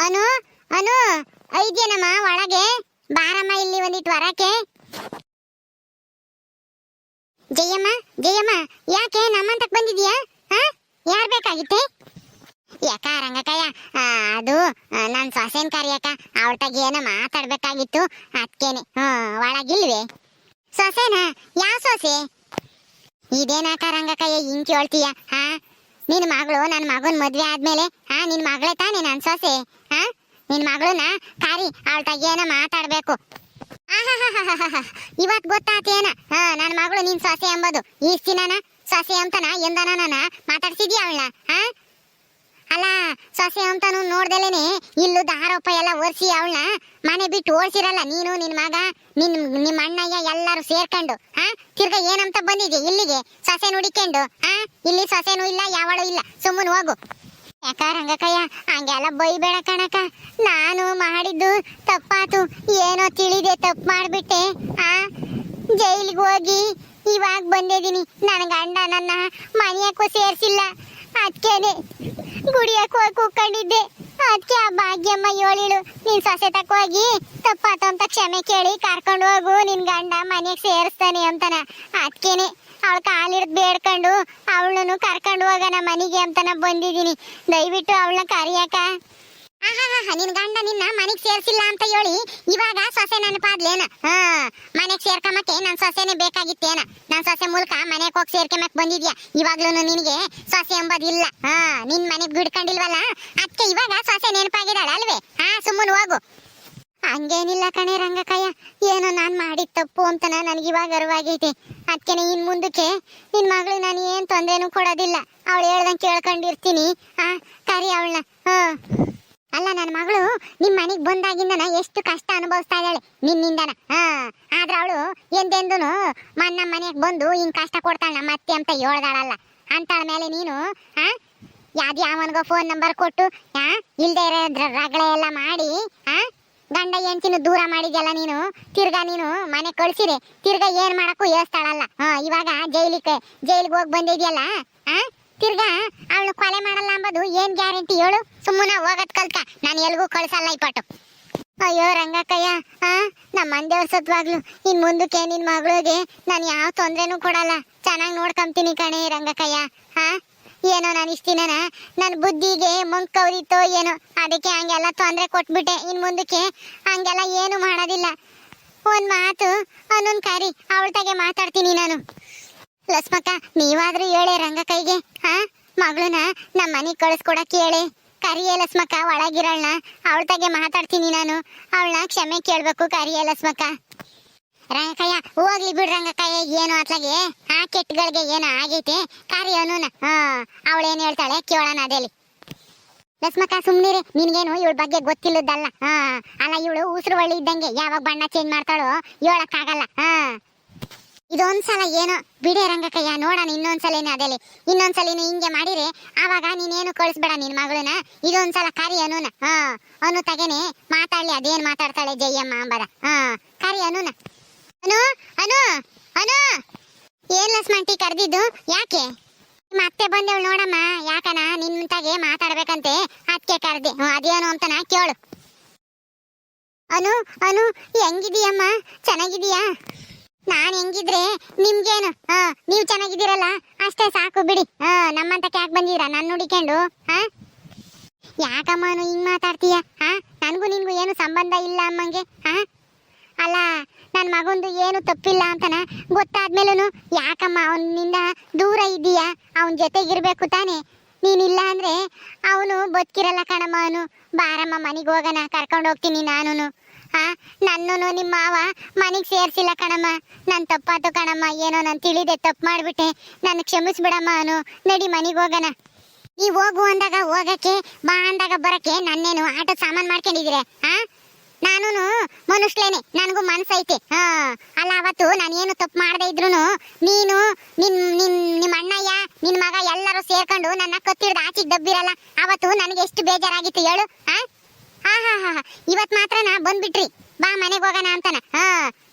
ಅನು ಅನು ಐದ್ಯನಮ್ಮ ಒಳಗೆ ಬಾರಮ್ಮ ಇಲ್ಲಿ ಒಂದಿಟ್ಟು ವರಕ್ಕೆ. ಜಯಮ್ಮ ಜಯಮ್ಮ ಯಾಕೆ ನಮ್ಮಂತಕ್ ಬಂದಿದ್ಯಾ? ಯಾರ್ ಬೇಕಾಗಿತ್ತೆ? ಯಾಕ ರಂಗಕಯ್ಯ, ಅದು ನನ್ ಸೊಸೆನ್ ಕರಿಯಕ, ಅವಳ್ತಾಗ ಏನೋ ಮಾತಾಡ್ಬೇಕಾಗಿತ್ತು ಅದ್ಕೇನೆ. ಒಳಗಿಲ್ವೇ? ಸೊಸೆನಾ? ಯಾವ ಸೊಸೆ? ಇದೇನಾಕ ರಂಗಕಯ್ಯ ಹಿಂಗ್ ಕೇಳ್ತೀಯ? ನಿನ್ ಮಗಳು ನನ್ ಮಗನ್ ಮದ್ವೆ ಆದ್ಮೇಲೆ ನಿನ್ ಮಗಳೇ ತಾನೇ ನನ್ ಸೊಸೆ. ನಿನ್ ಮಗಳನ್ನ ಕಾರಿ ಅವಳ್ತಾಗ ಏನೋ ಮಾತಾಡ್ಬೇಕು. ಇವತ್ ಗೊತ್ತಾತೇನ ನನ್ ಮಗಳು ನಿನ್ ಸೊಸೆ ಎಂಬುದು? ಈಸ್ ದಿನಾನ ಸೊಸೆ ಅಂತನ ಎಂದನ ಮಾತಾಡ್ಸಿದ್ಯಾ ಅವಳನ್ನ? ಅಲ್ಲ, ಸೊಸೆ ಅಂತಾನು ನೋಡ್ದಲೇನೆ ಇಲ್ಲದ ಆರೋಪ ಎಲ್ಲ ಒರ್ಸಿ ಅವಳನ್ನ ಮನೆ ಬಿಟ್ಟು ಓಡಿಸಿರಲ್ಲ ನೀನು, ನಿನ್ ಮಗ, ನಿಮ್ಮ ಅಣ್ಣಯ್ಯ ಎಲ್ಲಾರು ಸೇರ್ಕೊಂಡು. ತಿರ್ಗಾ ಏನಂತ ಬಂದಿದ್ಯಾ ಇಲ್ಲಿಗೆ ಸೊಸೆ ನುಡಿಕೊಂಡು? ಇಲ್ಲಿ ಸೊಸೆನೂ ಇಲ್ಲ, ಯಾವಳು ಇಲ್ಲ, ಸುಮ್ಮನೆ ಹೋಗು. ಯಾಕ ರಂಗಕಯ್ಯ ಹಂಗೆಲ್ಲ ಬೈಬೇಡ ಕಣಕ, ನಾನು ಮಾಡಿದ್ದು ತಪ್ಪಾತು, ಏನೋ ತಿಳಿದೆ ತಪ್ಪು ಮಾಡ್ಬಿಟ್ಟೆ. ಜೈಲಿಗೆ ಹೋಗಿ ಇವಾಗ ಬಂದಿದ್ದೀನಿ. ನನ್ನ ಗಂಡ ನನ್ನ ಮನೆಯಕ್ಕೂ ಸೇರ್ಸಿಲ್ಲ, ಅದಕ್ಕೇನೆ ಗುಡಿಯಕ್ಕೆ ಹೋಗಿ ಕೂಕೊಂಡಿದ್ದೆ. ಅದಕ್ಕೆ ಆ ಭಾಗ್ಯಮ್ಮ ಹೇಳಿಳು, ನೀನ್ ಸೊಸೆ ತಕ್ಕೋಗಿ ತಪ್ಪಾತು ಅಂತ ಕ್ಷಮೆ ಕೇಳಿ ಕರ್ಕೊಂಡು ಹೋಗು, ನಿನ್ ಗಂಡ ಮನೆಗೆ ಸೇರಿಸ್ತಾನೆ ಅಂತನ. ಅದಕ್ಕೇನೆ ಅವಳ ಕಾಲಿಡ್ದು ಬೇಡ್ಕೊಂಡು ಅವಳನ್ನು ಕರ್ಕೊಂಡು ಹೋಗೋಣ ಮನೆಗೆ ಅಂತನ ಬಂದಿದ್ದೀನಿ. ದಯವಿಟ್ಟು ಅವಳನ್ನ ಕರಿಯಾಕ. ನಿನ್ ಗಂಡ ನಿನ್ನ ಮನೆಗೆ ಸೇರ್ಸಿಲ್ಲ ಅಂತ ಹೇಳಿ ಇವಾಗ ಸೊಸೆ ನೆನಪಾದ್ಲೇನ? ಮನೆಗೆ ಸೇರ್ಕೊಂಬಕ್ಕೆ ನನ್ ಸೊಸೆನೆ ಬೇಕಾಗಿತ್ತೇನ? ನನ್ ಸೊಸೆ ಮೂಲಕ ಮನೆಗೆ ಹೋಗಿ ಸೇರ್ಕೊಂಬಕ್ ಬಂದಿದ್ಯಾ? ಇವಾಗ್ಲೂ ನಿನಗೆ ಸೊಸೆ ಎಂಬುದಿಲ್ಲ, ನಿನ್ ಮನೆಗೆ ಬಿಡ್ಕೊಂಡಿಲ್ವಲ್ಲ, ಅದಕ್ಕೆ ಇವಾಗ ಸೊಸೆ ನೆನಪಾಗಿದ್ದಾಳ ಅಲ್ವೇ? ಸುಮ್ಮನೆ ಹೋಗು. ಹಂಗೇನಿಲ್ಲ ಕಣೆ ರಂಗಕಯ್ಯ, ಏನೋ ನಾನ್ ಮಾಡಿದ ತಪ್ಪು ಅಂತನ ನನಗೆ ಇವಾಗ ಅರಿವಾಗೈತೆ. ಅದಕ್ಕೇನೆ ಇನ್ ಮುಂದಕ್ಕೆ ನಿನ್ ಮಗಳು ನಾನು ಏನ್ ತೊಂದ್ರೆನೂ ಕೊಡೋದಿಲ್ಲ, ಅವಳು ಹೇಳ್ದಂಗೆ ಕೇಳ್ಕೊಂಡಿರ್ತೀನಿ. ಕರಿ ಅವಳನ್ನ. ಅಲ್ಲ, ನನ್ನ ಮಗಳು ನಿಮ್ ಮನೆಗ್ ಬಂದಾಗಿಂದನ ಎಷ್ಟು ಕಷ್ಟ ಅನುಭವಿಸ್ತಾ ಇದ್ದಾಳೆ ನಿನ್ನಿಂದನ. ಆದ್ರೆ ಅವಳು ಎಂದೆಂದೂ ನಮ್ಮ ಮನೆಗೆ ಬಂದು ಹಿಂಗ್ ಕಷ್ಟ ಕೊಡ್ತಾಳ ನಮ್ಮ ಅತ್ತೆ ಅಂತ ಹೇಳ್ದಾಳಲ್ಲ. ಅಂತಾಳ ಮೇಲೆ ನೀನು ಯಾವನ್ಗೋ ಫೋನ್ ನಂಬರ್ ಕೊಟ್ಟು ಇಲ್ದೇ ಇರೋ ರಗಳೆ ಎಲ್ಲ ಮಾಡಿ ಗಂಡ ಹೆಂಡ್ತಿನ ದೂರ ಮಾಡಿದ್ಯಲ್ಲ ನೀನು. ತಿರ್ಗಾ ನೀನು ಮನೆ ಕಳ್ಸಿರೆ ತಿರ್ಗಾ ಏನ್ ಮಾಡಕ್ಕೂ ಯೋಸ್ತಾಳಲ್ಲ. ಇವಾಗ ಜೈಲಿಗೆ ಹೋಗಿ ಬಂದಿದ್ಯಲ್ಲ, ತಿರ್ಗಾ ಅವಳು ಕೊಲೆ ಮಾಡಲ್ಲ ಅಂಬುದು ಏನ್ ಗ್ಯಾರಂಟಿ ಹೇಳು? ಸುಮ್ಮನೆ ಹೋಗದ್ ಕಲ್ತ ನಾನು ಎಲ್ಗೂ ಕಳ್ಸಲ್ಲ ಈ ಪಟ್ಟು. ಅಯ್ಯೋ ರಂಗಕ್ಕಯ್ಯ, ನಮ್ಮ ಮಂದೇವ್ರ ಸತ್ವಾಗ್ಲು ಇನ್ ಮುಂದಕ್ಕೆ ನಿನ್ ಮಗಳಿಗೆ ನಾನು ಯಾವ ತೊಂದ್ರೆನೂ ಕೊಡಲ್ಲ, ಚೆನ್ನಾಗಿ ನೋಡ್ಕೊಂತೀನಿ ಕಣೆ ರಂಗಕ್ಕಯ್ಯ. ಏನೋ ನಾನು ಇಷ್ಟಿನ ನನ್ನ ಬುದ್ಧಿಗೆ ಮಂಕೌರಿತೋ ಏನೋ, ಅದಕ್ಕೆ ಹಂಗೆಲ್ಲ ತೊಂದರೆ ಕೊಟ್ಬಿಟ್ಟೆ. ಇನ್ ಮುಂದಕ್ಕೆ ಹಂಗೆಲ್ಲ ಏನು ಮಾಡೋದಿಲ್ಲ. ಒಂದ್ ಮಾತು ಅನ್ನೊಂದ್ ಕರಿ, ಅವಳ್ತಾಗೆ ಮಾತಾಡ್ತೀನಿ ನಾನು. ಲಕ್ಷ್ಮಕ್ಕ, ನೀವಾದ್ರೂ ಹೇಳೆ ರಂಗಕೈಗೆ, ಮಗಳನ್ನ ನಮ್ಮ ಮನೆಗೆ ಕಳಿಸ್ಕೊಡಕ್ಕೆ ಹೇಳಿ. ಕರಿಯೇ ಲಕ್ಷ್ಮಕ್ಕ ಒಳಗಿರಳ್ನ, ಅವಳ್ತಾಗೆ ಮಾತಾಡ್ತೀನಿ ನಾನು. ಅವಳನ್ನ ಕ್ಷಮೆ ಕೇಳ್ಬೇಕು, ಕರಿಯೇ ಲಕ್ಷ್ಮಕ್ಕ. ರಂಗಕಯ್ಯ ಹೋಗ್ಲಿ ಬಿಡ್ ರಂಗಕಯ್ಯ, ಏನು ಅತ್ಲಾಗೆ ಕೆಟ್ಟಗಳಿಗೆ ಏನೋ ಆಗೈತೆ, ಕರಿಯೋನು. ಅವಳೇನ್ ಹೇಳ್ತಾಳೆ ಕೇಳೋಣ ಅದೇಲಿ. ಲಕ್ಷ್ಮಕ್ಕ ಸುಮ್ನಿರಿ, ನಿನ್ಗೇನು ಇವಳ ಬಗ್ಗೆ ಗೊತ್ತಿಲ್ಲದಲ್ಲ. ಅಲ್ಲ, ಇವಳು ಉಸಿರು ಒಳ್ಳೆ ಇದ್ದಂಗೆ, ಯಾವಾಗ ಬಣ್ಣ ಚೇಂಜ್ ಮಾಡ್ತಾಳೋ ಹೇಳಕ್ಕಾಗಲ್ಲ. ಇದೊಂದ್ಸಲ ಏನೋ ಬಿಡೇ ರಂಗಕಯ್ಯ, ನೋಡೋಣ ಇನ್ನೊಂದ್ಸಲೇನು ಅದೇಲಿ. ಇನ್ನೊಂದ್ಸಲಿನ ಹಿಂಗೆ ಮಾಡಿದ್ರೆ ಆವಾಗ ನೀನೇನು ಕಳಿಸ್ಬೇಡ ನಿನ್ ಮಗಳನ್ನ. ಇದೊಂದ್ಸಲ ಕರಿ ಅನುನ. ಅನು ತಗೇನೆ ಮಾತಾಡ್ಲಿ, ಅದೇನ್ ಮಾತಾಡ್ತಾಳೆ ಜಯಮ್ಮ ಅಂಬದ. ಕರಿ ಅನುನ. ಅನು ಅನು ಅನು, ಏನ್ ಲಕ್ಷ್ಮಂಟಿ ಕರ್ದಿದ್ದು? ಯಾಕೆ? ಮತ್ತೆ ಬಂದೇಳು ನೋಡಮ್ಮ, ಯಾಕನ ನಿನ್ನಂತಾಗೆ ಮಾತಾಡ್ಬೇಕಂತೆ, ಅದಕ್ಕೆ ಕರ್ದೆ. ಅದೇನು ಅಂತನ ಕೇಳು. ಅನು ಅನು, ಹೆಂಗಿದೀಯಮ್ಮ? ಚೆನ್ನಾಗಿದೀಯಾ? ನಾನ್ ಹೆಂಗಿದ್ರೆ ನಿಮ್ಗೇನು, ನೀವ್ ಚೆನ್ನಾಗಿದ್ದೀರಲ್ಲ ಅಷ್ಟೇ ಸಾಕು ಬಿಡಿ. ನಮ್ಮಂತಕ್ಕೆ ಯಾಕೆ ಬಂದಿರ ನನ್ನ ನುಡಿಕೊಂಡು? ಯಾಕಮ್ಮನು ಹಿಂಗ್ ಮಾತಾಡ್ತೀಯ? ನನ್ಗೂ ನಿನ್ಗೂ ಏನು ಸಂಬಂಧ ಇಲ್ಲ ಅಮ್ಮಂಗೆ. ಅಲ್ಲ, ನನ್ನ ಮಗಂದು ಏನು ತಪ್ಪಿಲ್ಲ ಅಂತನ ಗೊತ್ತಾದ್ಮೇಲೂ ಯಾಕಮ್ಮ ಅವನಿಂದ ದೂರ ಇದ್ದೀಯಾ? ಅವನ ಜೊತೆಗಿರ್ಬೇಕು ತಾನೆ. ನೀನಿಲ್ಲ ಅಂದ್ರೆ ಅವನು ಬದುಕಿರಲ್ಲ ಕಣಮ್ಮ. ಅವನು ಬಾರಮ್ಮ ಮನೆಗೆ ಹೋಗೋಣ, ಕರ್ಕೊಂಡು ಹೋಗ್ತೀನಿ ನಾನು. ನನ್ನೂ ನಿಮ್ಮ ಮಾವ ಮನೆಗೆ ಸೇರ್ಸಿಲ್ಲ ಕಣಮ್ಮ, ನನ್ ತಪ್ಪಾತು ಕಣಮ್ಮ. ಏನೋ ನಾನು ತಿಳಿದೆ ತಪ್ಪು ಮಾಡ್ಬಿಟ್ಟೆ, ನನ್ನ ಕ್ಷಮಿಸ್ಬಿಡಮ್ಮ. ಅವನು ನಡಿ ಮನೆಗೆ ಹೋಗೋಣ. ನೀವು ಹೋಗು ಅಂದಾಗ ಹೋಗಕ್ಕೆ, ಬಾ ಅಂದಾಗ ಬರಕ್ಕೆ ನನ್ನೇನು ಆಟೋ ಸಾಮಾನು ಮಾಡ್ಕೊಂಡಿದ್ದೀರ? ನಾನು ಮನುಷ್ಯಲೇನೆ, ನನಗೂ ಮನ್ಸೈತೆ. ಅಲ್ಲ, ಅವತ್ತು ನಾನೇನು ತಪ್ಪು ಮಾಡದೆ ಇದ್ರು ನೀನು ನಿಮ್ಮ ಅಣ್ಣಯ್ಯ ನಿನ್ ಮಗ ಎಲ್ಲರೂ ಸೇರ್ಕೊಂಡು ನನ್ನ ಕತ್ತಿಡ್ದು ಆಚಿಗೆ ದಬ್ಬಿರಲ್ಲ. ಅವತ್ತು ನನಗೆ ಎಷ್ಟು ಬೇಜಾರಾಗಿತ್ತು ಹೇಳು. ಇವತ್ ಮಾತ್ರ ಬಂದ್ಬಿಟ್ರಿ, ಬಾ ಮನೆಗೆ ಹೋಗೋಣ ಅಂತನ.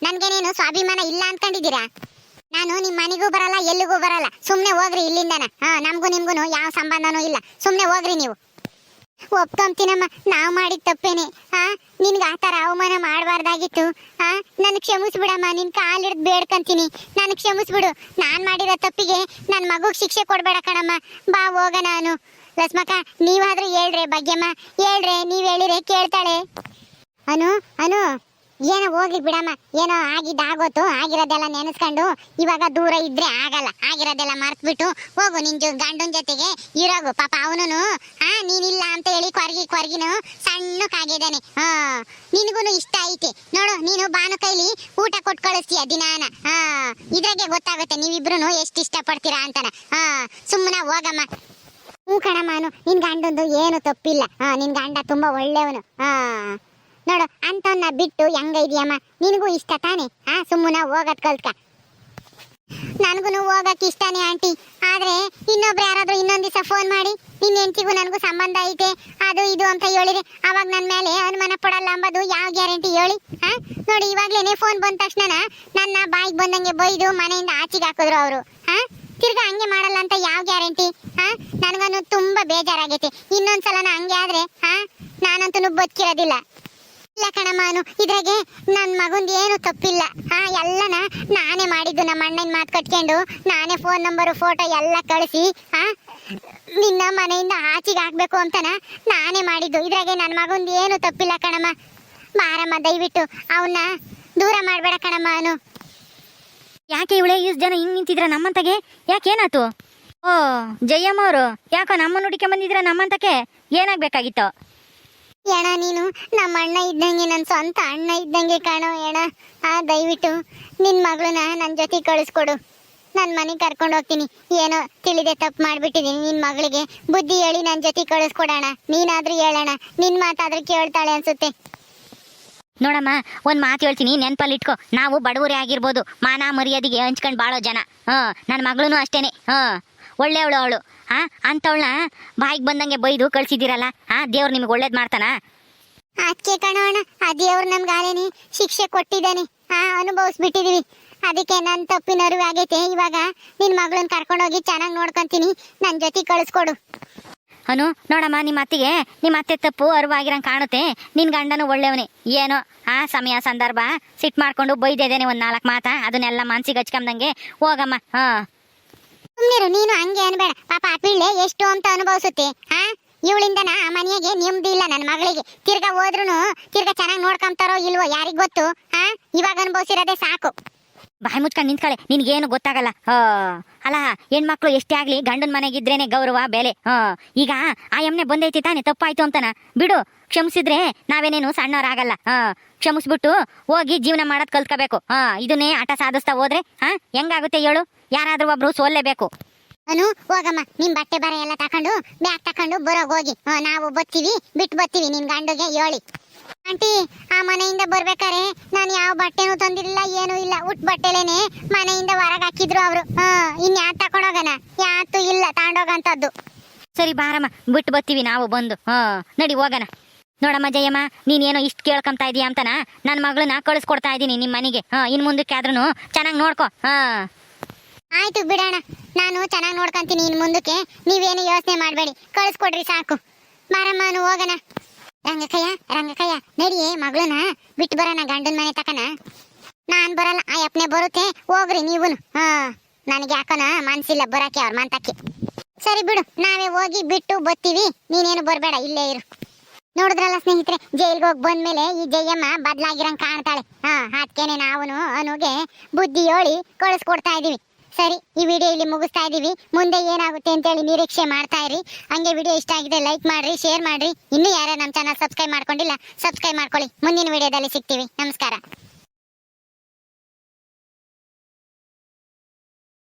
ನನ್ಗೇನೇನು ಸ್ವಾಭಿಮಾನ ಇಲ್ಲ ಅನ್ಕೊಂಡಿದ್ದೀರಾ? ನಾನು ನಿಮ್ ಮನೆಗೂ ಬರಲ್ಲ, ಎಲ್ಲಿಗೂ ಬರಲ್ಲ. ಸುಮ್ನೆ ಹೋಗ್ರಿ ಇಲ್ಲಿಂದನ. ನಮ್ಗೂ ನಿಮ್ಗೂ ಯಾವ ಸಂಬಂಧನೂ ಇಲ್ಲ, ಸುಮ್ನೆ ಹೋಗ್ರಿ ನೀವು. ಒಪ್ಕೊಂತೀನಮ್ಮ, ನಾವು ಮಾಡಿದ ತಪ್ಪೇನೆ. ನಿನ್ಗೆ ಆ ಥರ ಅವಮಾನ ಮಾಡಬಾರ್ದಾಗಿತ್ತು. ನನ್ ಕ್ಷಮಿಸ್ಬಿಡಮ್ಮ, ನಿನ್ ಕಾಲಿಡ್ದು ಬೇಡ್ಕಂತೀನಿ, ನನ್ ಕ್ಷಮಿಸ್ಬಿಡು. ನಾನ್ ಮಾಡಿರೋ ತಪ್ಪಿಗೆ ನನ್ನ ಮಗುಗೆ ಶಿಕ್ಷೆ ಕೊಡ್ಬೇಡ ಕಣಮ್ಮ. ಬಾ ಹೋಗ. ನಾನು ಲಕ್ಷ್ಮಕ್ಕ, ನೀವಾದ್ರೂ ಹೇಳ್ರೆ ಭಾಗ್ಯಮ್ಮ, ಹೇಳ್ರೆ, ನೀವ್ ಹೇಳಿದ್ರೆ ಕೇಳ್ತಾಳೆ. ಅನು ಅನು ಏನೋ ಹೋಗಿ ಬಿಡಮ್ಮ, ಏನೋ ಆಗಿದ್ದಾಗೋತು, ಆಗಿರೋದೆಲ್ಲ ನೆನೆಸ್ಕೊಂಡು ಇವಾಗ ದೂರ ಇದ್ರೆ ಆಗಲ್ಲ. ಆಗಿರೋದೆಲ್ಲ ಮರ್ತ್ಬಿಟ್ಟು ಹೋಗು, ನಿನ್ ಗಂಡನ ಜೊತೆಗೆ ಇರೋಗು. ಪಾಪ ಅವನು ನೀನಿಲ್ಲ ಅಂತ ಹೇಳಿ ಕೊರ್ಗಿನು ಸಣ್ಣಕ್ಕಾಗಿದ್ದಾನೆ. ನಿನಗೂ ಇಷ್ಟ ಐತಿ ನೋಡು, ನೀನು ಭಾನು ಕೈಲಿ ಊಟ ಕೊಟ್ಟು ಕಳಿಸ್ತೀಯ ದಿನಾನ. ಇದ್ರಾಗೆ ಗೊತ್ತಾಗುತ್ತೆ ನೀವಿಬ್ರು ಎಷ್ಟು ಇಷ್ಟ ಪಡ್ತೀರಾ ಅಂತಾನ. ಸುಮ್ಮನೆ ಹೋಗಮ್ಮ. ಹ್ಞೂ ಕಣಮ್ಮ, ನಿನ್ ಗಂಡಂದು ಏನು ತಪ್ಪಿಲ್ಲ. ನಿನ್ ಗಂಡ ತುಂಬಾ ಒಳ್ಳೆಯವನು. ನೋಡು, ಅಂತವನ್ನ ಬಿಟ್ಟು ಹೆಂಗ ಇದೆಯಮ್ಮ, ನಿನಗೂ ಇಷ್ಟ ತಾನೆ? ಸುಮ್ಮನೆ ಹೋಗತ್ ಕಲ್ತ್ಕ. ನನ್ಗೂ ಹೋಗಕ್ ಇಷ್ಟನೇ ಆಂಟಿ, ಆದ್ರೆ ಇನ್ನೊಬ್ರು ಯಾರಾದ್ರೂ ಇನ್ನೊಂದ್ ದಿವಸ ಫೋನ್ ಮಾಡಿ ನಿನ್ನ ಹೆಂಡತಿಗೂ ನನಗೂ ಸಂಬಂಧ ಐತೆ ಅದು ಇದು ಅಂತ ಹೇಳಿದ್ರೆ ಅವಾಗ ನನ್ನ ಮೇಲೆ ಅನುಮಾನ ಪಡಲ್ಲ ಅಂಬದು ಯಾವ ಗ್ಯಾರಂಟಿ ಹೇಳಿ? ನೋಡಿ, ಇವಾಗ್ಲೇನೆ ಫೋನ್ ಬಂದ ತಕ್ಷಣ ನನ್ನ ಬಾಯಿಗೆ ಬಂದಂಗೆ ಬೈದು ಮನೆಯಿಂದ ಆಚೆಗೆ ಹಾಕಿದ್ರು ಅವರು. ತಿರ್ಗಾ ಹಂಗೆ ಮಾಡಲ್ಲ ಅಂತ ಯಾವ ಗ್ಯಾರಂಟಿ? ನನಗನ್ನು ತುಂಬಾ ಬೇಜಾರಾಗೈತಿ. ಇನ್ನೊಂದ್ಸಲನ ಹಂಗೆ ಆದ್ರೆ ನಾನಂತೂ ಬದುಕಿರೋದಿಲ್ಲ. ಇಲ್ಲ ಕಣಮ್ಮ, ಇದ್ರಾಗೆ ನನ್ನ ಮಗುಂದು ಏನು ತಪ್ಪಿಲ್ಲ. ಎಲ್ಲನ ನಾನೇ ಮಾಡಿದ್ದು. ನಮ್ಮ ಅಣ್ಣನ ಮಾತು ಕಟ್ಕೊಂಡು ನಾನೇ ಫೋನ್ ನಂಬರು ಫೋಟೋ ಎಲ್ಲ ಕಳಿಸಿ ನಿನ್ನ ಮನೆಯಿಂದ ಆಚೆಗೆ ಹಾಕ್ಬೇಕು ಅಂತನ ನಾನೇ ಮಾಡಿದ್ದು. ಇದ್ರಾಗೆ ನನ್ನ ಮಗುಂದು ಏನು ತಪ್ಪಿಲ್ಲ ಕಣಮ್ಮ. ಬಾರಮ್ಮ, ದಯವಿಟ್ಟು ಅವನ್ನ ದೂರ ಮಾಡಬೇಡ ಕಣಮ್ಮ. ಯಾಕೆ ಇವಳೆ ಇಷ್ಟು ಜನ ಹಿಂಗ್ ನಿಂತಿದ್ರ ನಮ್ಮಂತಗೆ? ಯಾಕೇನಾತು? ಓ ಜಯಮ್ಮ ಅವರು ಯಾಕೋ ನಮ್ಮನ್ನ ಹುಡುಕಿ ಬಂದಿದ್ರ ನಮ್ಮಂತಕ್ಕೆ? ಏನಾಗ್ಬೇಕಾಗಿತ್ತು? ಏಣ, ನೀನು ನಮ್ಮ ಅಣ್ಣ ಇದ್ದಂಗೆ, ನನ್ನ ಸ್ವಂತ ಅಣ್ಣ ಇದ್ದಂಗೆ ಕಾಣೋ ಏಣ. ದಯವಿಟ್ಟು ನಿನ್ನ ಮಗಳನ್ನ ನನ್ನ ಜೊತೆ ಕಳಿಸ್ಕೊಡು. ನನ್ನ ಮನೆಗೆ ಕರ್ಕೊಂಡು ಹೋಗ್ತೀನಿ. ಏನೋ ತಿಳಿದೆ ತಪ್ಪು ಮಾಡಿಬಿಟ್ಟಿದ್ದೀನಿ. ನಿನ್ನ ಮಗಳಿಗೆ ಬುದ್ಧಿ ಹೇಳಿ ನನ್ನ ಜೊತೆ ಕಳಿಸ್ಕೊಡೋಣ. ನೀನಾದ್ರೂ ಹೇಳೋಣ, ನಿನ್ನ ಮಾತಾದ್ರೂ ಕೇಳ್ತಾಳೆ ಅನ್ಸುತ್ತೆ. ನೋಡಮ್ಮ, ಒಂದ್ ಮಾತು ಹೇಳ್ತೀನಿ, ನೆನ್ಪಲ್ಲಿ ಇಟ್ಕೋ. ನಾವು ಬಡವರೇ ಆಗಿರ್ಬೋದು, ಮಾನ ಮರ್ಯಾದೆಗೆ ಹಂಚ್ಕೊಂಡು ಬಾಳೋ ಜನ. ನನ್ನ ಮಗಳೂ ಅಷ್ಟೇನೆ. ಒಳ್ಳೆಯವಳು ಅವಳು. ಅಂತವಳನ್ನ ಬಾಯಿಗೆ ಬಂದಂಗೆ ಬೈದು ಕಳ್ಸಿದ್ದೀರಲ್ಲ, ದೇವ್ರು ನಿಮ್ಗೆ ಒಳ್ಳೇದ್ ಮಾಡ್ತಾನ? ಅದಕ್ಕೆ ಕಣೋಣ, ಆ ದೇವ್ರು ನಮ್ಗಾಲೇನೆ ಶಿಕ್ಷೆ ಕೊಟ್ಟಿದ್ದಾನೆ. ಅನುಭವಿಸ್ಬಿಟ್ಟಿದೀವಿ. ಅದಕ್ಕೆ ನನ್ನ ತಪ್ಪಿನ ಅರಿವು ಆಗೈತೆ. ಇವಾಗ ನಿನ್ ಮಗಳನ್ನ ಕರ್ಕೊಂಡೋಗಿ ಚೆನ್ನಾಗಿ ನೋಡ್ಕೊಂತೀನಿ. ನನ್ನ ಜೊತೆ ಕಳಿಸ್ಕೊಡು. ನೋಡಮ್ಮ, ನಿಮ್ಮ ಅತ್ತೆ ತಪ್ಪು ಅರಿವಾಗಿರಂಗೆ ಕಾಣುತ್ತೆ. ನಿನ್ ಗಂಡನು ಒಳ್ಳೆಯವನೇ. ಏನೋ ಸಮಯ ಸಂದರ್ಭ ಸಿಟ್ ಮಾಡ್ಕೊಂಡು ಬೈದೇನೆ ಒಂದ್ 4 ಮಾತಾ, ಅದನ್ನೆಲ್ಲ ಮನ್ಸಿಗೆ ಹಚ್ಕೊಂಡಂಗೆ ಹೋಗಮ್ಮ. ಸುಮ್ನಿರು, ನೀನು ಹಂಗೆ ಅನ್ಬೇಡ. ಪಾಪ ಆ ಪಿಳ್ಳೆ ಎಷ್ಟು ಅಂತ ಅನುಭವಿಸುತ್ತೆ. ಇವಳಿಂದನ ಆ ಮನೆಗೆ ನೆಮ್ಮದಿ ಇಲ್ಲ. ನನ್ನ ಮಗಳಿಗೆ ತಿರ್ಗಾ ಹೋದ್ರುನು ತಿರ್ಗಾ ಚೆನ್ನಾಗಿ ನೋಡ್ಕೊಂತಾರೋ ಇಲ್ವೋ ಯಾರಿಗ್ ಗೊತ್ತು. ಇವಾಗ ಅನುಭವಿಸಿರೋದೇ ಸಾಕು. ಬಾಯಿ ಮುಚ್ಕೊಂಡು ನಿಂತ್ಕಳೆ, ನಿನ್ಗೇನು ಗೊತ್ತಾಗಲ್ಲ. ಅಲ್ಲ, ಹೆಣ್ಮಕ್ಳು ಎಷ್ಟೇ ಆಗ್ಲಿ ಗಂಡನ ಮನೆಗಿದ್ರೇನೆ ಗೌರವ ಬೆಲೆ. ಈಗ ಆ ಎಮ್ನೆ ಬಂದೈತಿ ತಾನೆ, ತಪ್ಪಾಯ್ತು ಅಂತನ ಬಿಡು. ಕ್ಷಮಿಸಿದ್ರೆ ನಾವೇನೇನು ಸಣ್ಣವರಾಗಲ್ಲ. ಕ್ಷಮಿಸ್ಬಿಟ್ಟು ಹೋಗಿ ಜೀವನ ಮಾಡೋದ್ ಕಲ್ತ್ಕೋಬೇಕು. ಇದನ್ನೇ ಆಟ ಸಾಧಿಸ್ತಾ ಹೋದ್ರೆ ಹೆಂಗಾಗುತ್ತೆ ಹೇಳು? ಯಾರಾದ್ರೂ ಒಬ್ರು ಸೋಲ್ಲೇಬೇಕು. ಹೋಗಮ್ಮ, ನಿಮ್ ಬಟ್ಟೆ ಬರ ಎಲ್ಲ ತಕೊಂಡು ಬ್ಯಾಗ್ ತಕೊಂಡು ಬರೋಗ್ ಹೋಗಿ. ನಾವು ಬತ್ತೀವಿ, ಬಿಟ್ಟು ಬತ್ತೀವಿ. ನಿನ್ ಗಂಡುಗೆ ಹೇಳಿ. ಆಂಟಿ, ಆ ಮನೆಯಿಂದ ಬರ್ಬೇಕಾರೆ ನಾನು ಯಾವ ಬಟ್ಟೆನೂ ತಂದಿರಲಿಲ್ಲ, ಏನೂ ಇಲ್ಲ. ಉಟ್ ಬಟ್ಟೆಲೇನೆ ಮನೆಯಿಂದ ಹೊರಗೆ ಹಾಕಿದ್ರು ಅವರು. ಇನ್ಯಾತ್ ತಕೊಂಡೋಗನ? ಯಾತು ಇಲ್ಲ ತಗೊಂಡೋಗಂತದ್ದು. ಸರಿ ಬಾರಮ್ಮ, ಬಿಟ್ಟು ಬತ್ತೀವಿ ನಾವು ಬಂದು. ನಡಿ ಹೋಗಣ. ನೋಡಮ್ಮ ಜಯಮ್ಮ, ನೀನೇನೋ ಇಷ್ಟು ಕೇಳ್ಕೊಂತಾ ಇದೀಯ ಅಂತನ ನನ್ನ ಮಗಳನ್ನ ಕಳಿಸ್ಕೊಡ್ತಾ ಇದ್ದೀನಿ ನಿಮ್ಮ ಮನೆಗೆ. ಇನ್ ಮುಂದಕ್ಕೆ ಆದ್ರೂ ಚೆನ್ನಾಗಿ ನೋಡ್ಕೊ. ಆಯ್ತು ಬಿಡೋಣ, ನಾನು ಚೆನ್ನಾಗಿ ನೋಡ್ಕೊಂತೀನಿ. ಇನ್ ಮುಂದಕ್ಕೆ ನೀವೇನು ಯೋಚನೆ ಮಾಡಬೇಡಿ, ಕಳಿಸ್ಕೊಡ್ರಿ ಸಾಕು. ಬಾರಮ್ಮ, ಹೋಗಣ. ರಂಗಕಯ್ಯ ನಡಿಯೇ, ಮಗಳನ್ನ ಬಿಟ್ಟು ಬರೋಣ ಗಂಡನ ಮನೆ ತಕನ. ನಾನ್ ಬರಲ್ಲ, ಆ ಯಪ್ನೆ ಬರುತ್ತೆ. ಹೋಗ್ರಿ ನೀವುನು. ನನಗೆ ಯಾಕನ ಮನ್ಸಿಲ್ಲ ಬರಕ್ಕೆ ಅವ್ರ ಮಂತಕ್ಕೆ. ಸರಿ ಬಿಡು, ನಾವೇ ಹೋಗಿ ಬಿಟ್ಟು ಬತ್ತೀವಿ. ನೀನೇನು ಬರ್ಬೇಡ, ಇಲ್ಲೇ ಇರು. ನೋಡಿದ್ರಲ್ಲ ಸ್ನೇಹಿತರೆ, ಜೈಲ್ಗೆ ಹೋಗಿ ಬಂದ್ಮೇಲೆ ಈ ಜಯಮ್ಮ ಬದಲಾಗಿರಂಗ್ ಕಾಣ್ತಾಳೆ. ಅದಕ್ಕೇನೆ ನಾವುನು ಅನುಗೆ ಬುದ್ಧಿ ಹೇಳಿ ಕಳಿಸ್ಕೊಡ್ತಾ ಇದೀವಿ. ಸರಿ, ಈ ವಿಡಿಯೋ ಇಲ್ಲಿ ಮುಗಿಸ್ತಾ ಇದೀವಿ. ಮುಂದೆ ಏನಾಗುತ್ತೆ ಅಂತೇಳಿ ನಿರೀಕ್ಷೆ ಮಾಡ್ತಾ ಇರಿ. ಹಂಗೆ ವಿಡಿಯೋ ಇಷ್ಟ ಆಗಿದೆ ಲೈಕ್ ಮಾಡ್ರಿ, ಶೇರ್ ಮಾಡ್ರಿ. ಇನ್ನೂ ಯಾರು ನಮ್ಮ ಚಾನಲ್ ಸಬ್ಸ್ಕ್ರೈಬ್ ಮಾಡ್ಕೊಂಡಿಲ್ಲ, ಸಬ್ಸ್ಕ್ರೈಬ್ ಮಾಡ್ಕೊಳ್ಳಿ. ಮುಂದಿನ ವಿಡಿಯೋದಲ್ಲಿ ಸಿಗ್ತೀವಿ. ನಮಸ್ಕಾರ.